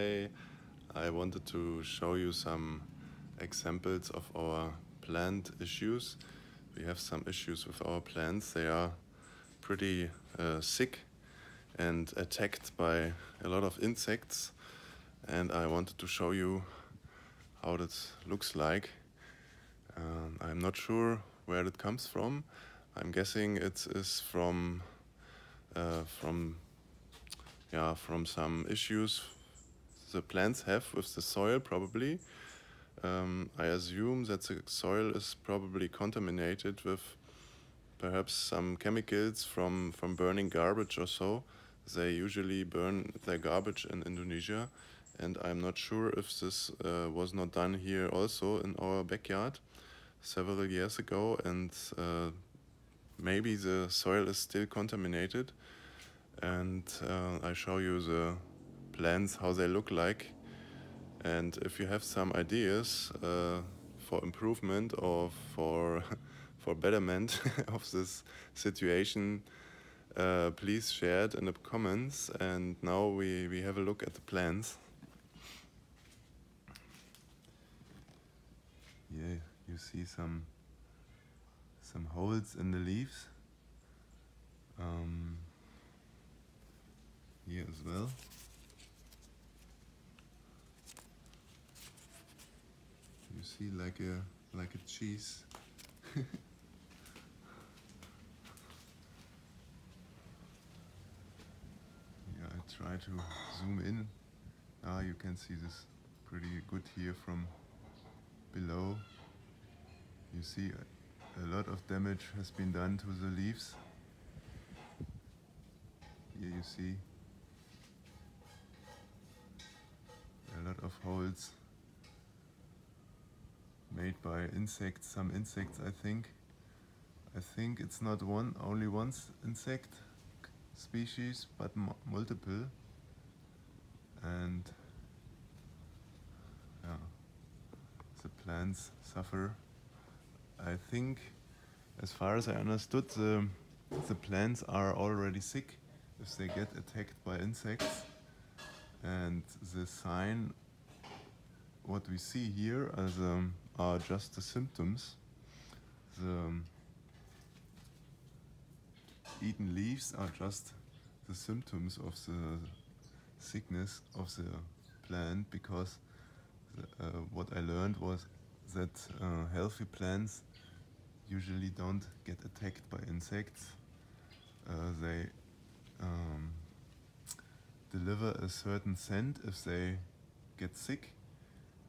today I wanted to show you some examples of our plant issues. We have some issues with our plants. They are pretty sick and attacked by a lot of insects, and I wanted to show you how that looks like. I'm not sure where it comes from. I'm guessing it is from some issues the plants have with the soil, probably. I assume that the soil is probably contaminated with perhaps some chemicals from burning garbage or so. They usually burn their garbage in Indonesia, and I'm not sure if this was not done here also in our backyard several years ago, and maybe the soil is still contaminated. And I show you the plants, how they look like, and if you have some ideas for improvement or for betterment of this situation, please share it in the comments. And now we have a look at the plants. Yeah, you see some holes in the leaves. Here as well. You see like a cheese. Yeah, I try to zoom in. You can see this pretty good here from below. You see a lot of damage has been done to the leaves. Here you see a lot of holes made by insects, some insects I think. I think it's not only one insect species, but multiple. And yeah, the plants suffer. I think, as far as I understood, the plants are already sick if they get attacked by insects. And the sign, what we see here are just the symptoms. The eaten leaves are just the symptoms of the sickness of the plant, because what I learned was that healthy plants usually don't get attacked by insects. They deliver a certain scent if they get sick,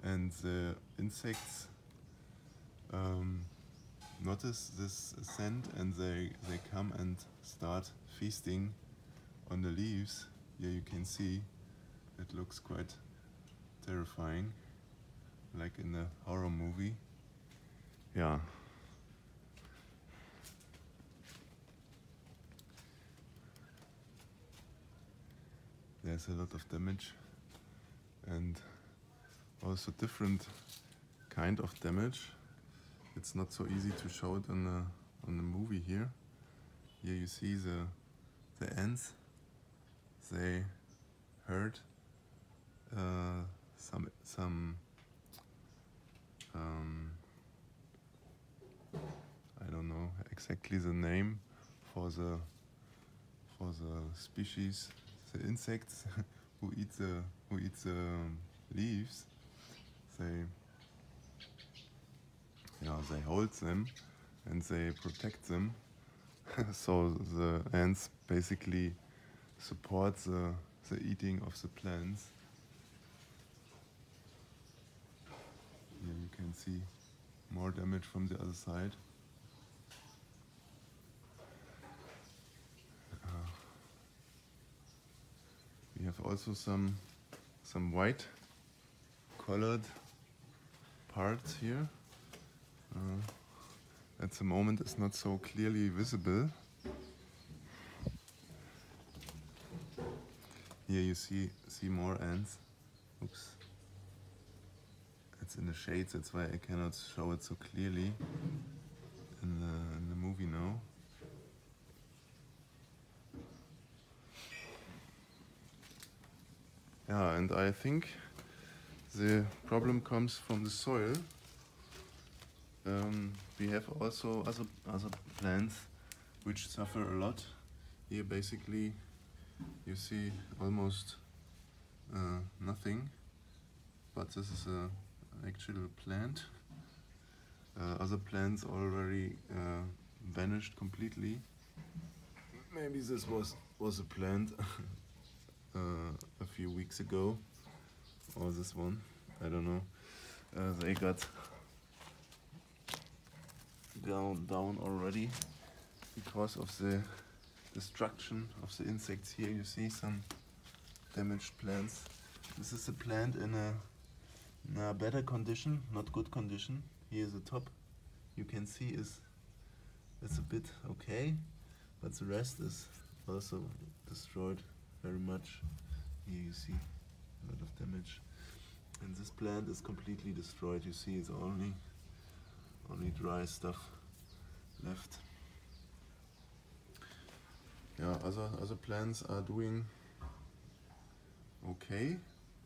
and the insects notice this scent, and they come and start feasting on the leaves. Here you can see it looks quite terrifying, like in a horror movie. Yeah. There's a lot of damage, and also different kind of damage. It's not so easy to show it on the movie here. Here you see the ants. They hurt some I don't know exactly the name for the species, the insects who eat the leaves. They hold them and they protect them. So the ants basically support the eating of the plants. Here you can see more damage from the other side. We have also some white colored parts here. At the moment it's not so clearly visible. Here you see more ants. Oops. It's in the shades, that's why I cannot show it so clearly in the movie now. Yeah, and I think the problem comes from the soil. We have also other plants which suffer a lot. Here basically you see almost nothing, but this is an actual plant. Other plants already vanished completely. Maybe this was a plant a few weeks ago, or this one, I don't know. They got down already because of the destruction of the insects. Here you see some damaged plants. This is a plant in a better condition, not good condition. Here the top you can see is a bit okay, but the rest is also destroyed very much. Here you see a lot of damage, and this plant is completely destroyed. You see it's only dry stuff left. Yeah, other plants are doing okay.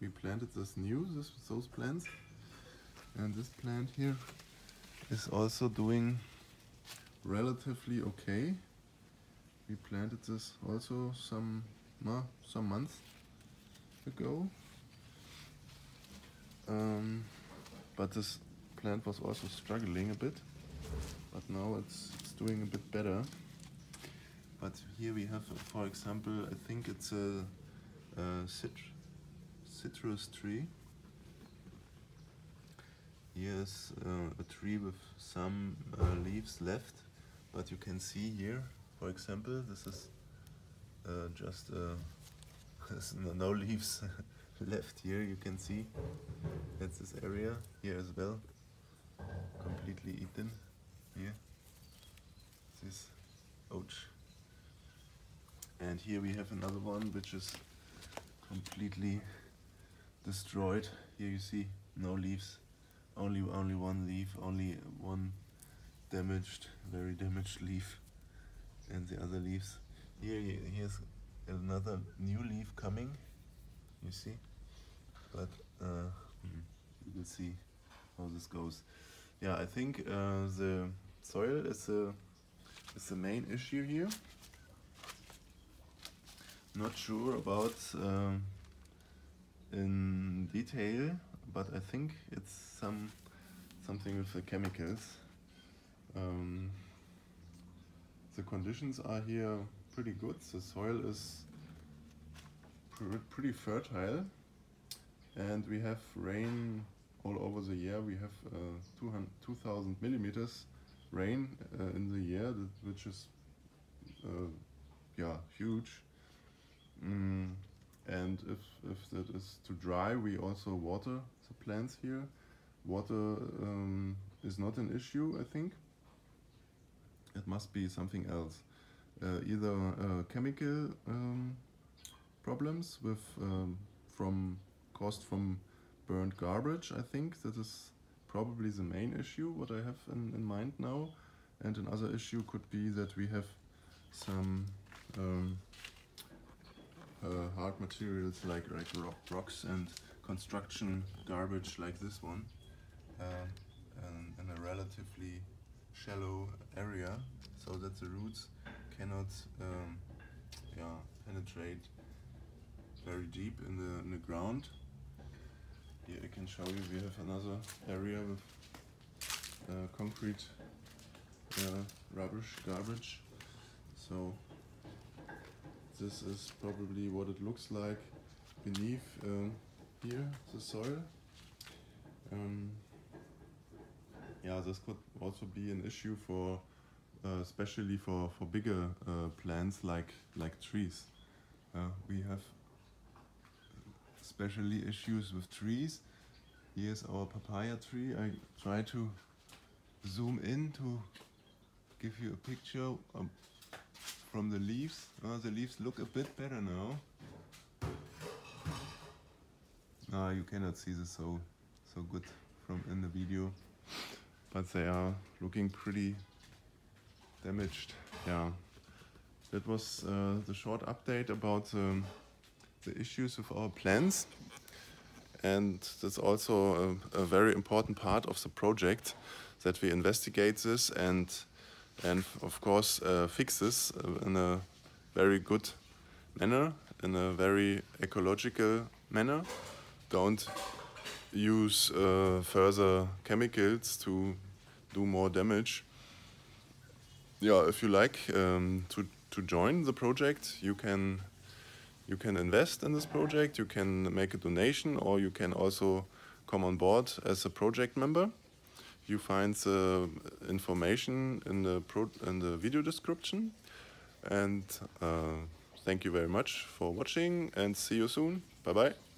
We planted those plants, and this plant here is also doing relatively okay. We planted this also some months ago, but this plant was also struggling a bit, but now it's doing a bit better. But here we have, for example, I think it's a citrus tree. Here's a tree with some leaves left, but you can see here, for example, this is just there's no leaves left here. You can see that's this area here as well, completely eaten. Here, this, ouch. And here we have another one which is completely destroyed. Here you see no leaves, only one leaf, only one very damaged leaf, and the other leaves. Here's another new leaf coming. You see, but you will see how this goes. Yeah, I think the soil is the main issue here. Not sure about in detail, but I think it's something with the chemicals. The conditions are here pretty good. The soil is pretty fertile, and we have rain all over the year. We have 2,000 millimeters rain in the year, which is yeah, huge. And if that is too dry, we also water the plants here. Water is not an issue, I think. It must be something else. Either chemical problems with caused from burned garbage. I think that is probably the main issue what I have in mind now. And another issue could be that we have some hard materials like rocks and construction garbage like this one, in a relatively shallow area, so that the roots cannot penetrate very deep in the ground. Here I can show you we have another area with concrete garbage. So this is probably what it looks like beneath here, the soil. Yeah, this could also be an issue for, especially for bigger plants like trees. We have especially issues with trees. Here's our papaya tree. I try to zoom in to give you a picture from the leaves. The leaves look a bit better now. You cannot see this so good from in the video, but they are looking pretty damaged. Yeah, that was the short update about the issues with our plans. And that's also a very important part of the project, that we investigate this and of course fix this in a very good manner, in a very ecological manner. Don't use further chemicals to do more damage. Yeah, if you like to join the project, you can invest in this project, you can make a donation, or you can also come on board as a project member. You find the information in the video description. And thank you very much for watching, and see you soon. Bye bye.